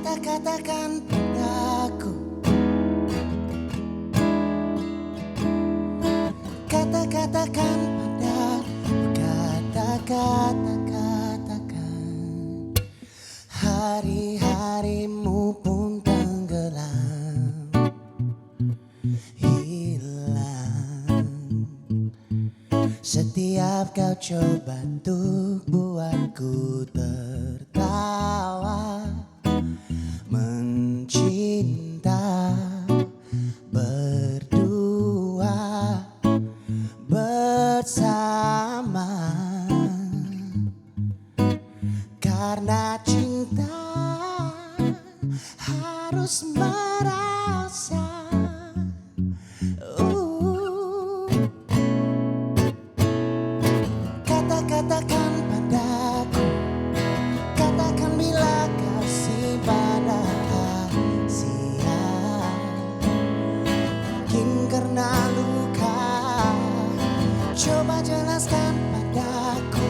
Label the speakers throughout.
Speaker 1: Kata-katakan padaku, kata-katakan padaku, kata-katakan. Hari-harimu pun tenggelam, hilang. Setiap kau coba untuk buatku tertawa, mencinta berdua bersama. Karena cinta harus merasa. Kata-katakan padaku, katakan bila kasih pada sia. Mungkin karena luka, coba jelaskan padaku,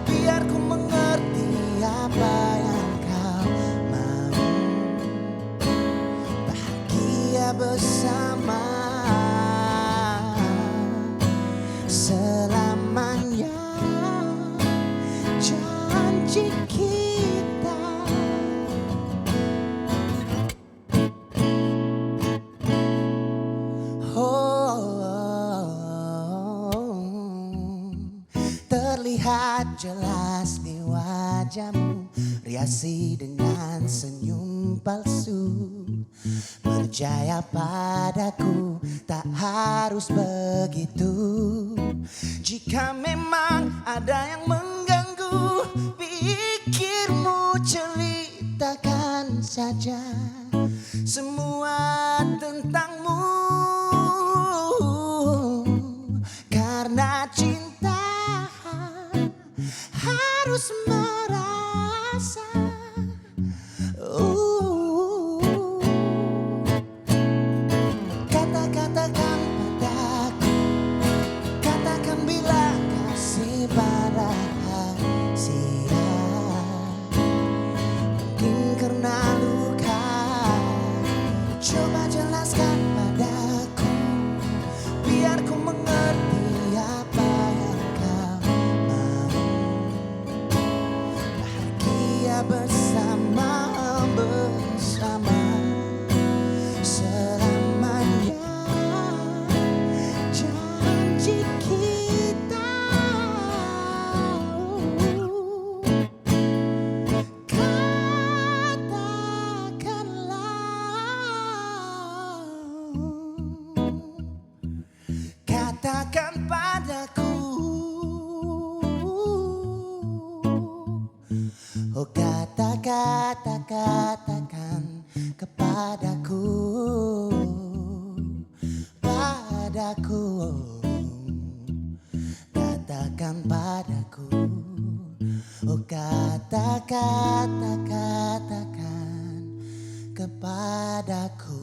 Speaker 1: biar ku mengerti apa yang kau mau. Bahagia bersama selamanya, janji kita. Terlihat jelas di wajahmu, riasi dengan senyum palsu. Percaya padaku, tak harus begitu. Jika memang ada yang mengganggu pikirmu, ceritakan saja semua tentangmu. Karena cinta harus merasa. Kata-katakan padaku, katakan bila kasih pada sia. Mungkin karena luka, coba jelaskan padaku, biar ku mengerti apa yang kau mau. Bahagia bersama, bersama selamanya, janji kita. Katakanlah, katakan padaku, oh kata-katakan kepadaku, padaku, katakan padaku, oh kata-katakan kepadaku.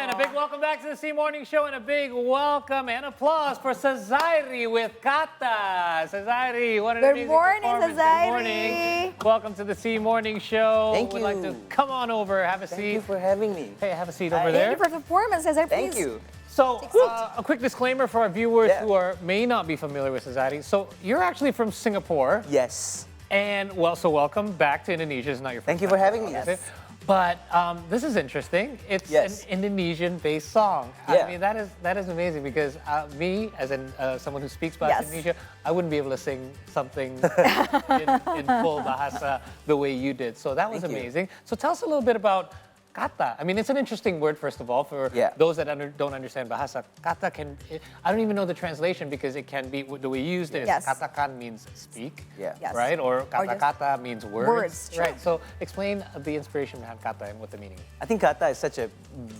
Speaker 2: And a big welcome back to the C Morning Show, and a big welcome and applause for Sezairi with Kata. Sezairi, what an amazing performance.
Speaker 3: Sezairi.
Speaker 2: Good morning. Welcome to the C Morning Show.
Speaker 4: Thank
Speaker 2: We'd like
Speaker 4: you.
Speaker 2: to come on over, have a seat.
Speaker 4: Thank you for having me.
Speaker 2: Hey, have a seat over there.
Speaker 3: Thank you for the performance, Sezairi.
Speaker 4: Thank you.
Speaker 2: So, a quick disclaimer for our viewers who may not be familiar with Sezairi. So, you're actually from Singapore.
Speaker 4: Yes.
Speaker 2: And, well, so welcome back to Indonesia. It's not your first
Speaker 4: Thank you
Speaker 2: time,
Speaker 4: for having me.
Speaker 2: obviously. But this is interesting. It's an Indonesian-based song. I mean, that is amazing because me, as someone who speaks Indonesia, I wouldn't be able to sing something in full bahasa the way you did. So that was amazing. So tell us a little bit about Kata. I mean, it's an interesting word, first of all, for those that don't understand bahasa. Kata can, I don't even know the translation because it can be, the way you used it is katakan means speak, right? Or kata-kata means words. Right, so explain the inspiration behind kata and what the meaning is.
Speaker 4: I think kata is such a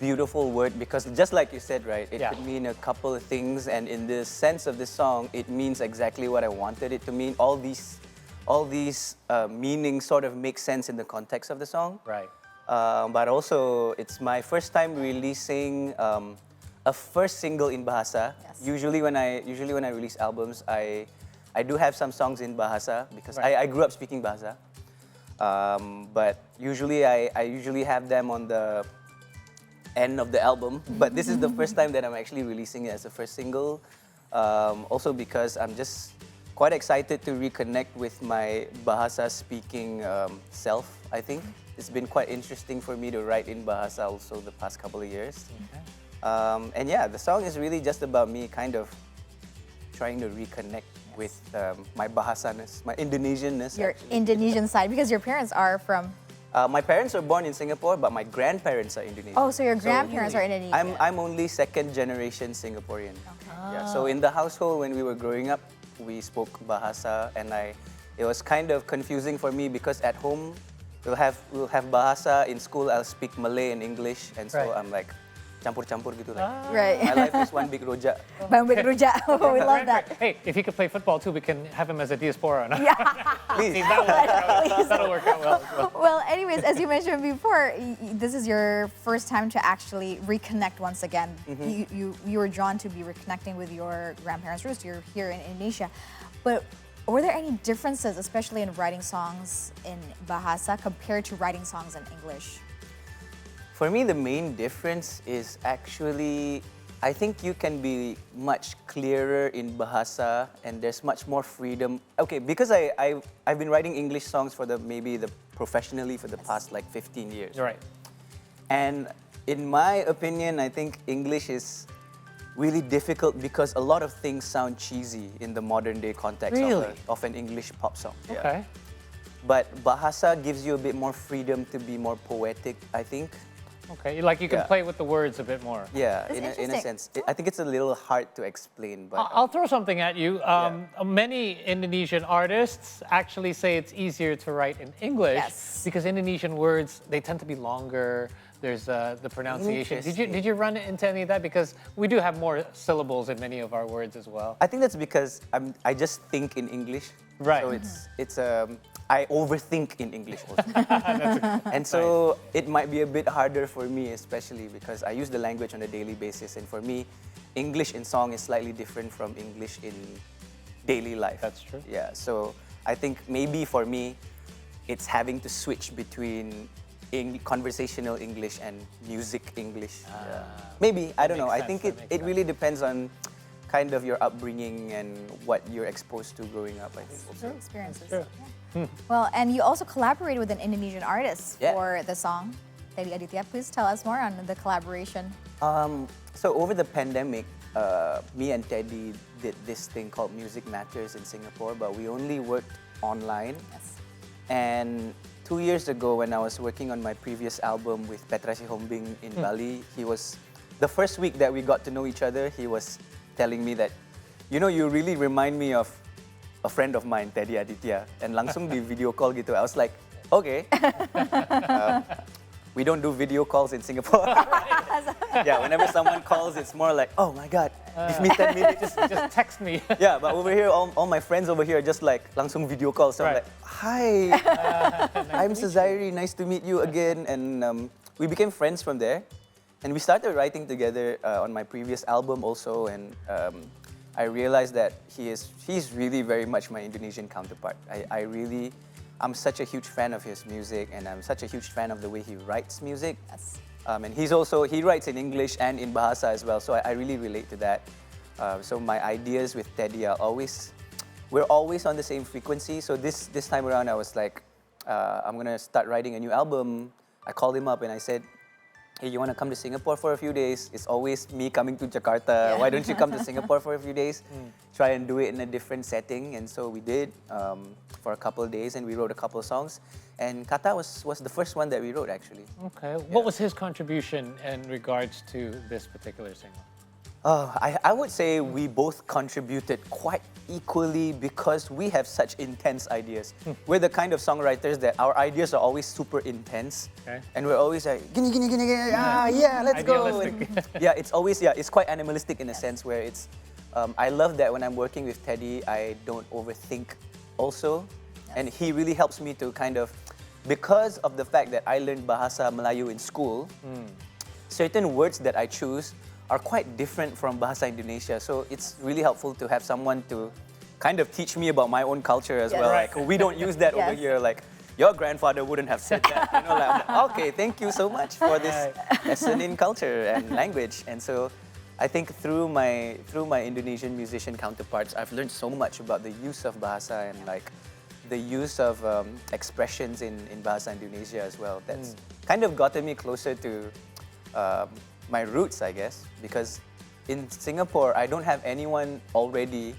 Speaker 4: beautiful word because just like you said, right, it could mean a couple of things, and in the sense of this song, it means exactly what I wanted it to mean. All these meanings sort of make sense in the context of the song.
Speaker 2: Right.
Speaker 4: But also, it's my first time releasing a first single in bahasa.
Speaker 3: Yes.
Speaker 4: Usually when I release albums, I do have some songs in bahasa because I grew up speaking bahasa. But usually I usually have them on the end of the album. But this is the first time that I'm actually releasing it as a first single. Also because I'm just quite excited to reconnect with my bahasa speaking self, I think. It's been quite interesting for me to write in bahasa also the past couple of years.
Speaker 2: Okay.
Speaker 4: And yeah, the song is really just about me kind of trying to reconnect with my bahasaness, my Indonesianness.
Speaker 3: Your
Speaker 4: actually.
Speaker 3: Indonesian side, because your parents are from...
Speaker 4: My parents were born in Singapore, but my grandparents are Indonesian.
Speaker 3: Oh, so your grandparents are Indonesian.
Speaker 4: I'm only second generation Singaporean. Yeah, so in the household when we were growing up, we spoke bahasa, and it was kind of confusing for me because at home we'll have bahasa, in school I'll speak Malay and English, and so I'm like campur-campur gitu like.
Speaker 3: Right.
Speaker 4: My life is one big rojak.
Speaker 3: Bang Big Rujak. Oh, we love that.
Speaker 2: Hey, if he could play football too, we can have him as a diaspora. No?
Speaker 3: Yeah.
Speaker 4: Please.
Speaker 2: See, that'll work out well as well.
Speaker 3: Well, anyways, as you mentioned before, this is your first time to actually reconnect once again. You were drawn to be reconnecting with your grandparents' roots. You're here in Indonesia. But were there any differences, especially in writing songs in Bahasa compared to writing songs in English?
Speaker 4: For me, the main difference is actually, I think you can be much clearer in bahasa and there's much more freedom. Okay, because I've been writing English songs for maybe professionally for the past like 15 years.
Speaker 2: Right.
Speaker 4: And in my opinion, I think English is really difficult because a lot of things sound cheesy in the modern day context of an English pop song. Yeah.
Speaker 2: Okay.
Speaker 4: But bahasa gives you a bit more freedom to be more poetic, I think.
Speaker 2: Okay, like you can play with the words a bit more.
Speaker 4: Yeah,
Speaker 3: That's
Speaker 4: in a sense. I think it's a little hard to explain, but...
Speaker 2: I'll throw something at you. Many Indonesian artists actually say it's easier to write in English because Indonesian words, they tend to be longer. There's the pronunciation. Did you run into any of that? Because we do have more syllables in many of our words as well.
Speaker 4: I think that's because I just think in English.
Speaker 2: Right.
Speaker 4: So I overthink in English also. And so it might be a bit harder for me, especially because I use the language on a daily basis. And for me, English in song is slightly different from English in daily life.
Speaker 2: That's true.
Speaker 4: Yeah, so I think maybe for me, it's having to switch between conversational English and music English. Maybe, I don't know. I think it really depends on kind of your upbringing and what you're exposed to growing up, I think. Also.
Speaker 3: Experiences.
Speaker 2: True.
Speaker 3: Yeah. Well, and you also collaborated with an Indonesian artist for the song. Teddy Aditya, please tell us more on the collaboration.
Speaker 4: So over the pandemic, me and Teddy did this thing called Music Matters in Singapore, but we only worked online.
Speaker 3: Yes.
Speaker 4: And 2 years ago, when I was working on my previous album with Petra Sihombing in Bali, the first week that we got to know each other, he was telling me that, you know, you really remind me of a friend of mine, Teddy Aditya. And langsung di video call gitu. I was like, okay. We don't do video calls in Singapore. Yeah, whenever someone calls, it's more like, oh my God, give me 10 minutes.
Speaker 2: Just text me.
Speaker 4: Yeah, but over here, all my friends over here are just like langsung video calls. So I'm like, hi, I'm Sezairi, nice to meet you again. And we became friends from there. And we started writing together on my previous album also. And I realized that he's really very much my Indonesian counterpart. I'm such a huge fan of his music, and I'm such a huge fan of the way he writes music.
Speaker 3: Yes.
Speaker 4: And he writes in English and in Bahasa as well, so I really relate to that. So my ideas with Teddy we're always on the same frequency. So this time around, I was like, I'm gonna start writing a new album. I called him up and I said, hey, you wanna come to Singapore for a few days? It's always me coming to Jakarta. Why don't you come to Singapore for a few days? Try and do it in a different setting. And so we did for a couple of days, and we wrote a couple of songs. And Kata was the first one that we wrote, actually.
Speaker 2: Okay. What was his contribution in regards to this particular single?
Speaker 4: I would say we both contributed quite equally because we have such intense ideas. We're the kind of songwriters that our ideas are always super intense.
Speaker 2: Okay.
Speaker 4: And we're always like, gini, let's go. And it's quite animalistic in a sense where it's, I love that when I'm working with Teddy, I don't overthink also. And he really helps me to kind of, because of the fact that I learned Bahasa Melayu in school, certain words that I choose are quite different from Bahasa Indonesia. So it's really helpful to have someone to kind of teach me about my own culture as well.
Speaker 2: Right.
Speaker 4: Like, we don't use that over
Speaker 3: Yes.
Speaker 4: here. Like, your grandfather wouldn't have said that. You know, like, I'm like, okay, thank you so much for this lesson in culture and language. And so I think through my Indonesian musician counterparts, I've learned so much about the use of bahasa and like the use of expressions in Bahasa Indonesia as well. That's kind of gotten me closer to my roots, I guess, because in Singapore, I don't have anyone already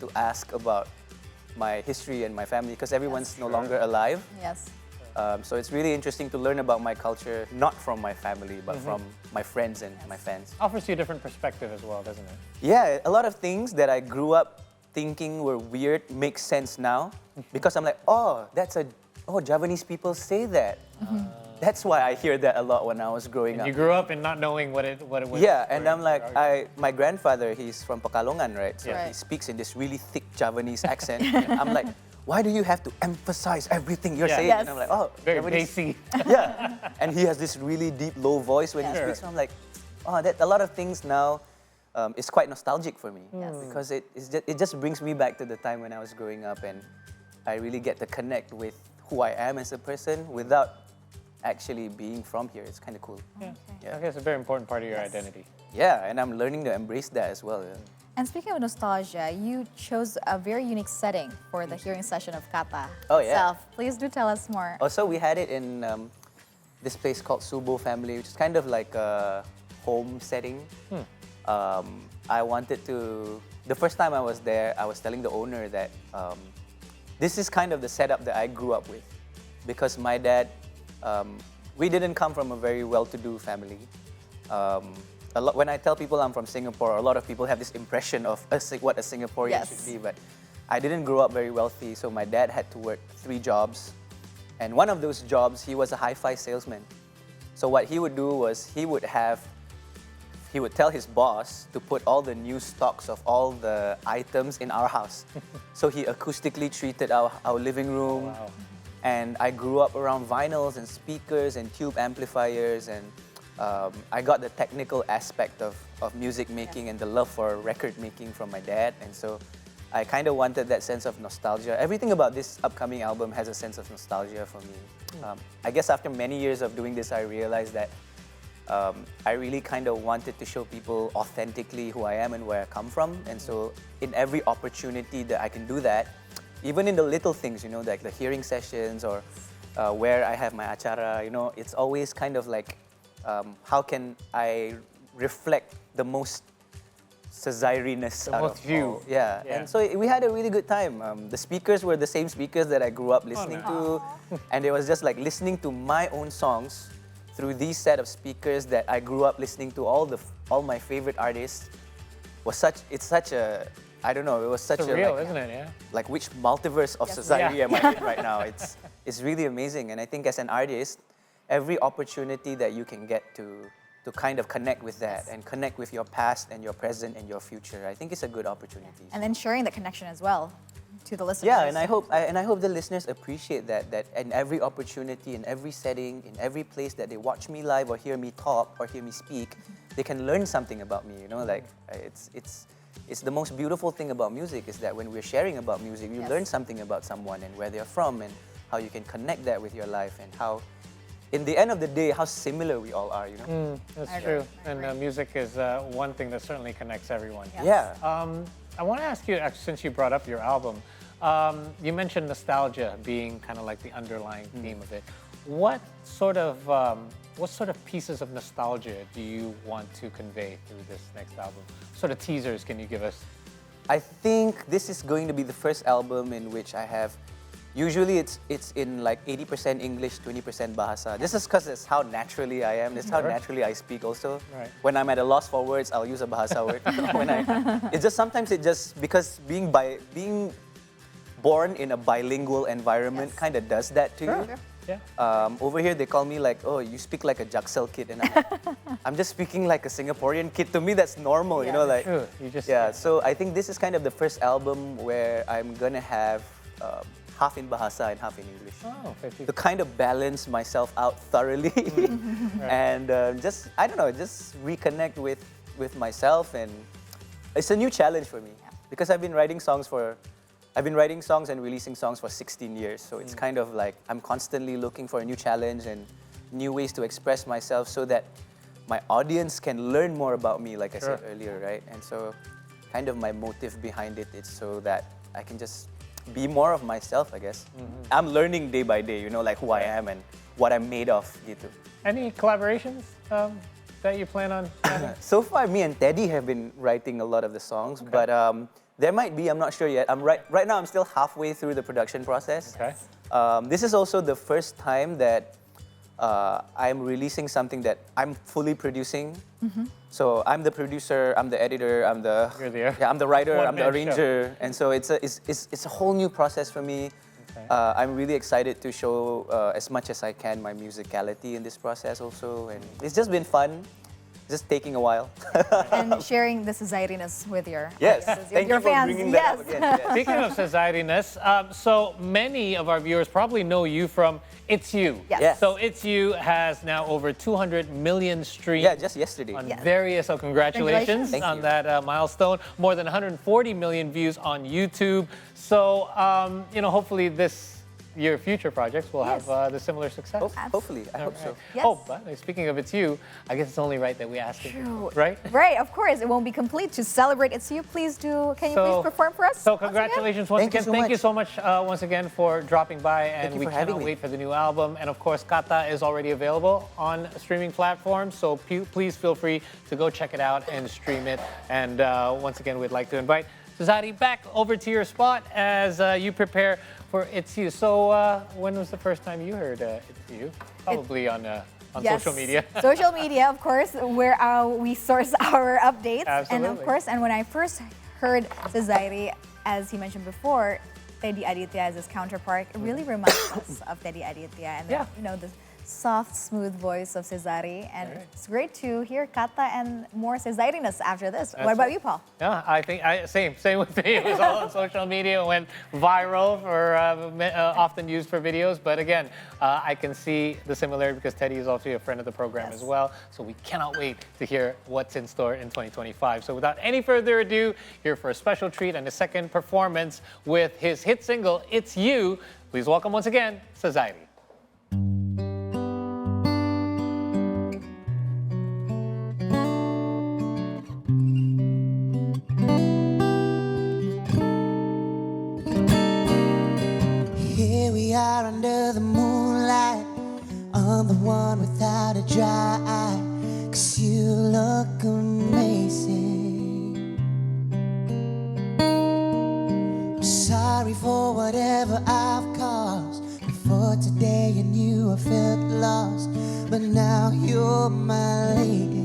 Speaker 4: to ask about my history and my family because everyone's no longer alive.
Speaker 3: Yes.
Speaker 4: So it's really interesting to learn about my culture, not from my family, but from my friends and my fans.
Speaker 2: Offers you a different perspective as well, doesn't it?
Speaker 4: Yeah, a lot of things that I grew up thinking were weird make sense now because I'm like, oh, Javanese people say that. That's why I hear that a lot when I was growing up.
Speaker 2: You grew up in not knowing what it was.
Speaker 4: Yeah, and I'm like, my grandfather, he's from Pekalongan, right? So
Speaker 3: Yeah.
Speaker 4: he speaks in this really thick Javanese accent. And I'm like, why do you have to emphasize everything you're saying?
Speaker 3: Yes.
Speaker 4: And I'm like, oh,
Speaker 2: Very
Speaker 4: Javanese.
Speaker 2: bassy.
Speaker 4: Yeah, and he has this really deep, low voice when he
Speaker 3: Yes.
Speaker 4: speaks. So I'm like, oh, that a lot of things now is quite nostalgic for me
Speaker 3: Yes.
Speaker 4: because it just brings me back to the time when I was growing up, and I really get to connect with who I am as a person without actually being from here. It's kind of cool.
Speaker 2: Yeah.
Speaker 4: Yeah.
Speaker 2: Okay, it's a very important part of your
Speaker 3: Yes.
Speaker 2: identity.
Speaker 4: Yeah, and I'm learning to embrace that as well. Yeah.
Speaker 3: And speaking of nostalgia, you chose a very unique setting for the hearing session of Kata
Speaker 4: Oh, yeah.
Speaker 3: itself. Please do tell us more.
Speaker 4: Also, we had it in this place called Subo Family, which is kind of like a home setting. I wanted to. The first time I was there, I was telling the owner that this is kind of the setup that I grew up with, because my dad, we didn't come from a very well-to-do family. When I tell people I'm from Singapore, a lot of people have this impression of what a Singaporean
Speaker 3: Yes.
Speaker 4: should be, but I didn't grow up very wealthy, so my dad had to work 3 jobs. And one of those jobs, he was a hi-fi salesman. So what he would do was he would tell his boss to put all the new stocks of all the items in our house. So he acoustically treated our living room.
Speaker 2: Wow.
Speaker 4: And I grew up around vinyls and speakers and tube amplifiers, and I got the technical aspect of music making and the love for record making from my dad. And so I kind of wanted that sense of nostalgia. Everything about this upcoming album has a sense of nostalgia for me. I guess after many years of doing this, I realized that I really kind of wanted to show people authentically who I am and where I come from. And so in every opportunity that I can do that, even in the little things, you know, like the hearing sessions or where I have my acara, you know, it's always kind of like, how can I reflect the most Sezairi-ness out
Speaker 2: most
Speaker 4: of
Speaker 2: you.
Speaker 4: all? Yeah.
Speaker 2: Yeah.
Speaker 4: And so we had a really good time. The speakers were the same speakers that I grew up listening to, and it was just like listening to my own songs through these set of speakers that I grew up listening to all my favorite artists. It's such a, I don't know, it was such
Speaker 2: Surreal,
Speaker 4: a like,
Speaker 2: isn't it? Yeah.
Speaker 4: like which multiverse of
Speaker 3: Yes.
Speaker 4: Sezairi
Speaker 2: Yeah.
Speaker 4: am I in right now? It's really amazing, and I think as an artist, every opportunity that you can get to kind of connect with that and connect with your past and your present and your future, I think it's a good opportunity.
Speaker 3: And then sharing the connection as well to the listeners.
Speaker 4: Yeah, and I hope the listeners appreciate that in every opportunity, in every setting, in every place that they watch me live or hear me talk or hear me speak, they can learn something about me. You know, like it's the most beautiful thing about music is that when we're sharing about music, you
Speaker 3: Yes.
Speaker 4: learn something about someone and where they're from and how you can connect that with your life and how, in the end of the day, how similar we all are. You know.
Speaker 2: That's
Speaker 3: I
Speaker 2: true.
Speaker 3: agree. I
Speaker 2: And
Speaker 3: agree.
Speaker 2: music is one thing that certainly connects everyone.
Speaker 3: Yes.
Speaker 4: Yeah.
Speaker 2: I want to ask you, actually, since you brought up your album, you mentioned nostalgia being kind of like the underlying theme of it. What sort of pieces of nostalgia do you want to convey through this next album? Sort of teasers can you give us?
Speaker 4: I think this is going to be the first album in which I have. Usually it's in like 80% English, 20% Bahasa. This is because it's how naturally I am. This is how
Speaker 2: Sure.
Speaker 4: naturally I speak also.
Speaker 2: Right.
Speaker 4: When I'm at a loss for words, I'll use a Bahasa word. Sometimes because being born in a bilingual environment
Speaker 3: Yes.
Speaker 4: kind of does that to you.
Speaker 3: Sure.
Speaker 2: Yeah.
Speaker 4: Over here, they call me like, oh, you speak like a Jaksel kid. And I'm like, I'm just speaking like a Singaporean kid. To me, that's normal, you know? Like,
Speaker 2: True. You just
Speaker 4: yeah, so I think this is kind of the first album where I'm gonna have half in Bahasa and half in English.
Speaker 2: Oh, 50.
Speaker 4: To kind of balance myself out thoroughly and just reconnect with with myself, and it's a new challenge for me because I've been writing songs and releasing songs for 16 years. So it's kind of like I'm constantly looking for a new challenge and new ways to express myself so that my audience can learn more about me, like I said earlier, right? And so kind of my motive behind it is so that I can just be more of myself, I guess. I'm learning day by day, like who I am and what I'm made of, gitu.
Speaker 2: Any collaborations that you plan on having?
Speaker 4: So far, me and Teddy have been writing a lot of the songs, but there might be, I'm not sure yet. Right now, I'm still halfway through the production process.
Speaker 2: Okay.
Speaker 4: This is also the first time that I'm releasing something that I'm fully producing. So I'm the producer, I'm the editor, I'm the writer, I'm the arranger, and so it's a whole new process for me. Okay. I'm really excited to show as much as I can my musicality in this process also, and it's just been fun. Just taking a while.
Speaker 3: And sharing the Sezairi-ness with your
Speaker 4: Thank
Speaker 3: your
Speaker 4: you for
Speaker 3: fans.
Speaker 4: bringing that up again. Yes.
Speaker 2: Speaking of Sezairi-ness, so many of our viewers probably know you from It's You.
Speaker 3: Yes.
Speaker 2: So It's You has now over 200 million streams.
Speaker 4: Yeah, just yesterday.
Speaker 2: On various, congratulations on that milestone. More than 140 million views on YouTube. So, hopefully this your future projects will have the similar success.
Speaker 4: Hopefully, I hope so.
Speaker 3: Yes.
Speaker 2: Oh, by the way, speaking of It's You, I guess it's only right that we ask you, right?
Speaker 3: Right, of course. It won't be complete. To celebrate It's You, can you please perform for us?
Speaker 2: So congratulations once again. Thank you so much once again for dropping by, and we cannot wait for the new album. And of course, Kata is already available on streaming platforms, so please feel free to go check it out and stream it. And once again, we'd like to invite Sezairi back over to your spot as you prepare for It's You. So when was the first time you heard It's You? Probably on social media.
Speaker 3: Social media, of course, where we source our updates.
Speaker 2: Absolutely.
Speaker 3: And of course, and when I first heard Sezairi, as he mentioned before, Teddy Aditya as his counterpart, it really reminds us of Teddy Aditya and the soft, smooth voice of Sezairi. And it's great to hear Kata and more Sezairi-ness after this. What about you, Paul?
Speaker 2: Yeah, I think same with me. It was all on social media. It went viral, or often used for videos. But again, I can see the similarity because Teddy is also a friend of the program as well. So we cannot wait to hear what's in store in 2025. So without any further ado, here for a special treat and a second performance with his hit single, It's You. Please welcome once again, Sezairi.
Speaker 1: Here we are under the moonlight, I'm the one without a dry eye, 'cause you look amazing. I'm sorry for whatever I've caused. Before today I knew I felt lost, but now you're my lady.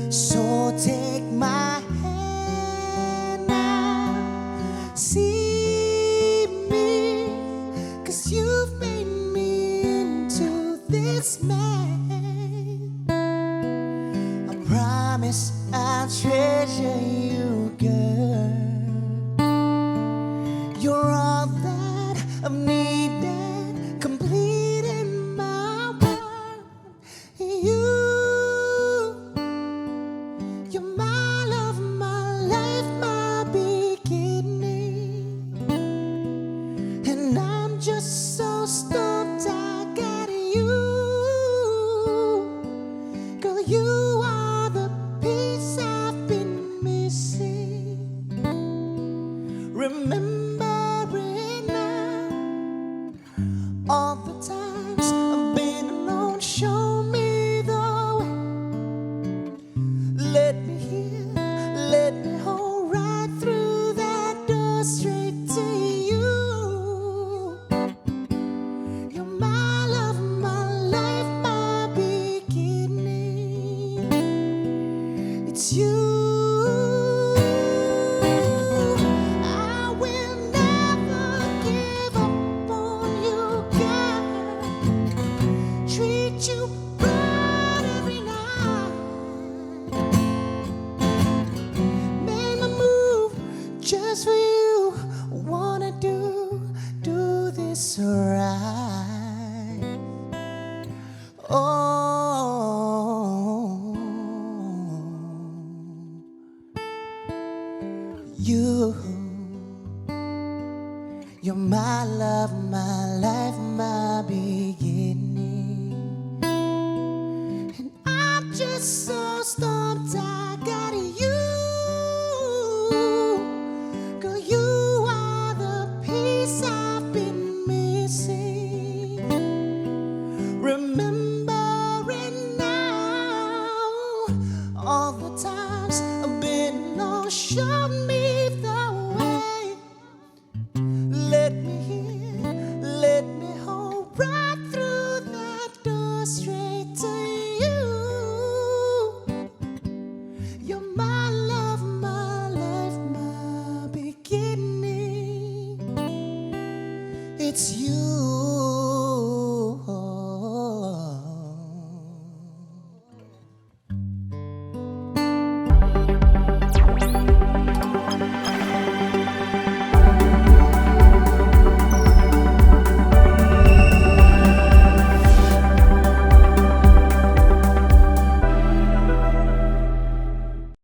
Speaker 1: So take my hand now, see me, 'cause you've made me into this man. I promise I'll treasure you, girl. You're all that I've needed, complete in my world. You're my love, my life, my beginning. And I'm just so stoked I got you. Girl, you are the piece I've been missing. Remember it now. All the times I've been alone, show me the way. Let me hear, let me hold right through that door straight to you. You're my love, my life, my beginning. It's you. I will never give up on you, girl. Treat you right every night. Make my move just for you. Wanna do this right. Oh, You're my love, my life, my beginning. And I'm just so